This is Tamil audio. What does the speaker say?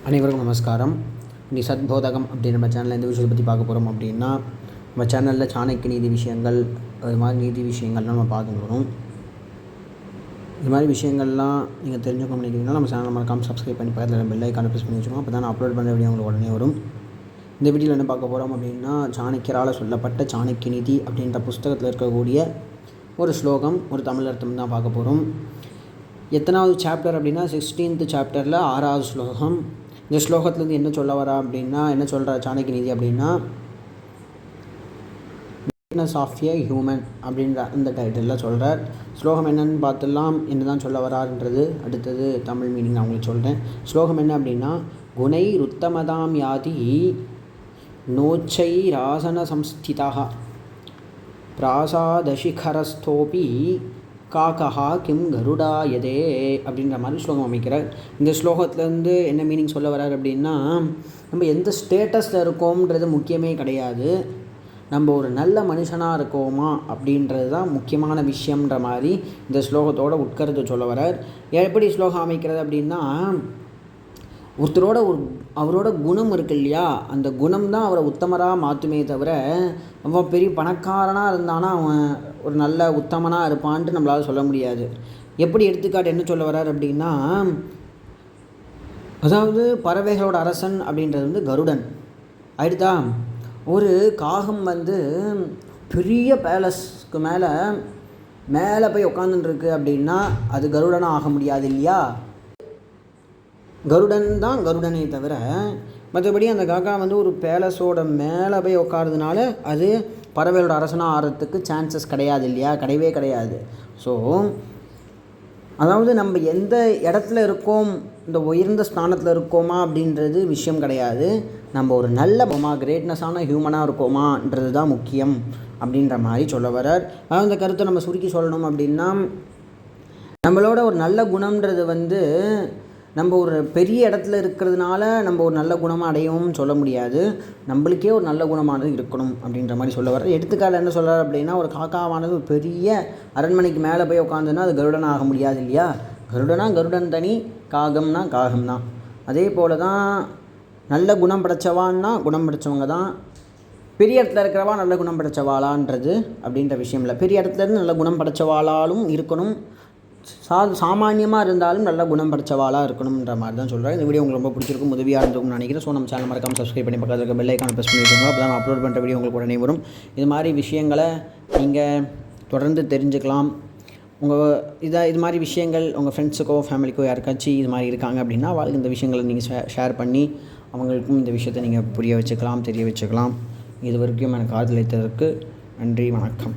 அனைவருக்கும் நமஸ்காரம். இனி சத்போதகம் அப்படின்னு நம்ம சேனலில் எந்த விஷயத்தை பற்றி பார்க்க போகிறோம் அப்படின்னா, நம்ம சேனலில் சாணக்கிய நீதி விஷயங்கள், அது மாதிரி நீதி விஷயங்கள்லாம் நம்ம பார்க்க போகிறோம். இது மாதிரி விஷயங்கள்லாம் நீங்கள் தெரிஞ்சுக்கணும் நினைக்கிறீங்கன்னா நம்ம சேனல் மறக்காமல் சப்ஸ்கிரைப் பண்ணி பக்கத்தில் பெல் ஐக்கானை ப்ரெஸ் பண்ணி வச்சுக்கோங்க. அப்போ தான் நான் அப்லோட் பண்ணுற வீடியோ உங்களுக்கு உடனே வரும். இந்த வீடியோவில் என்ன பார்க்க போகிறோம் அப்படின்னா, சாணக்கியரால் சொல்லப்பட்ட சாணக்கிய நீதி அப்படின்ற புஸ்தகத்தில் இருக்கக்கூடிய ஒரு ஸ்லோகம், ஒரு தமிழ் அர்த்தம் தான் பார்க்க போகிறோம். எத்தனாவது சாப்டர் அப்படின்னா 16th சாப்டரில் 6வது ஸ்லோகம். இந்த ஸ்லோகத்துலேருந்து என்ன சொல்ல வரா அப்படின்னா, என்ன சொல்கிற சாணக்கிய நீதி அப்படின்னா, கிரேட்னஸ் ஆஃப் ஏ ஹியூமன் அப்படின்ற அந்த டைட்டிலில் சொல்கிறார். ஸ்லோகம் என்னன்னு பார்த்துலாம், என்ன தான் சொல்ல வராருன்றது அடுத்தது தமிழ் மீனிங் நான் உங்களுக்கு சொல்கிறேன். ஸ்லோகம் என்ன அப்படின்னா, குணை ருத்தமதாம் யாதி நோச்சை ராசன சம்ஸ்திதா பிராசாதசிகரஸ்தோபி காக்கஹா கிம் கருடாயதே அப்படின்ற மாதிரி ஸ்லோகம் அமைக்கிறார். இந்த ஸ்லோகத்துலேருந்து என்ன மீனிங் சொல்ல வர்றார் அப்படின்னா, நம்ம எந்த ஸ்டேட்டஸில் இருக்கோம்ன்றது முக்கியமே கிடையாது, நம்ம ஒரு நல்ல மனுஷனாக இருக்கோமா அப்படின்றது தான் முக்கியமான விஷயம்ன்ற மாதிரி இந்த ஸ்லோகத்தோட உட்கருத்து சொல்ல வர்றார். எப்படி ஸ்லோகம் அமைக்கிறது அப்படின்னா, ஒருத்தரோட அவரோட குணம் இருக்கு இல்லையா, அந்த குணம் தான் அவரை உத்தமராக மாற்றுமே தவிர, அவன் பெரிய பணக்காரனாக இருந்தானா அவன் ஒரு நல்ல உத்தமனாக இருப்பான்ட்டு நம்மளால் சொல்ல முடியாது. எப்படி எடுத்துக்காட்டு என்ன சொல்ல வர்றார் அப்படின்னா, அதாவது பறவைகளோட அரசன் அப்படின்றது கருடன் ஆயிடுதா. ஒரு காகம் பெரிய பேலஸ்க்கு மேலே போய் உட்காந்துருக்கு அப்படின்னா அது கருடனாக ஆக முடியாது இல்லையா. கருடன் தான் கருடனே தவிர, மற்றபடி அந்த காக்கா ஒரு பேலஸோட மேலே போய் உட்காரதுனால அது பறவைகளோட அரசனாக ஆகிறதுக்கு சான்சஸ் கிடையாது இல்லையா, கிடையவே கிடையாது. ஸோ அதாவது நம்ம எந்த இடத்துல இருக்கோம், இந்த உயர்ந்த ஸ்தானத்தில் இருக்கோமா அப்படின்றது விஷயம் கிடையாது, நம்ம ஒரு நல்ல கிரேட்னஸான ஹியூமனாக இருக்கோமான்றது தான் முக்கியம் அப்படின்ற மாதிரி சொல்ல வர்றார். அதாவது அந்த கருத்தை நம்ம சுருக்கி சொல்லணும் அப்படின்னா, நம்மளோட ஒரு நல்ல குணம்ன்றது நம்ம ஒரு பெரிய இடத்துல இருக்கிறதுனால நம்ம ஒரு நல்ல குணமாக அடையவும் சொல்ல முடியாது, நம்மளுக்கே ஒரு நல்ல குணமானது இருக்கணும் அப்படின்ற மாதிரி சொல்ல வர்றார். எடுத்துக்காட்டு என்ன சொல்கிறார் அப்படின்னா, ஒரு காக்காவானது ஒரு பெரிய அரண்மனைக்கு மேலே போய் உட்காந்துன்னா அது கருடன் ஆக முடியாது இல்லையா. கருடனா கருடன் தனி, காகம்னா காகம் தான். அதே போல் தான் நல்ல குணம் படைச்சவான்னா குணம் படைச்சவங்க தான். பெரிய இடத்துல இருக்கிறவா நல்ல குணம் படைச்சவாளான்றது அப்படின்ற விஷயம் இல்லை. பெரிய இடத்துலேருந்து நல்ல குணம் படைச்சவாளாலும் இருக்கணும், சாமானியமாக இருந்தாலும் நல்ல குணம் படைச்சவாளாக இருக்கணுன்ற மாதிரி தான் சொல்கிறேன். இந்த வீடியோ உங்களுக்கு ரொம்ப பிடிச்சிருக்கும், உதவியாக இருந்திருக்கும்னு நினைக்கிறேன். ஸோ நம்ம சேனல் மறக்காமல் சப்ஸ்கிரைப் பண்ணி பக்கத்தில் இருக்க பெல் ஐக்கானை ப்ரெஸ் பண்ணி வச்சுக்கோங்க. அப்போ தான் நான் அப்லோட் பண்ணுற வீடியோ உங்களுக்கு உடனே வரும். இது மாதிரி விஷயங்களை நீங்கள் தொடர்ந்து தெரிஞ்சுக்கலாம். இது மாதிரி விஷயங்கள் உங்கள் ஃப்ரெண்ட்ஸுக்கோ ஃபேமிலிக்கோ யாருக்காச்சும் இது மாதிரி இருக்காங்க அப்படின்னா அவங்களுக்கு இந்த விஷயங்களை நீங்கள் ஷேர் பண்ணி அவங்களுக்கும் இந்த விஷயத்தை நீங்கள் புரிய வச்சுக்கலாம், தெரிய வச்சுக்கலாம். இது வரைக்கும் எனக்கு ஆதரவளித்ததற்கு நன்றி, வணக்கம்.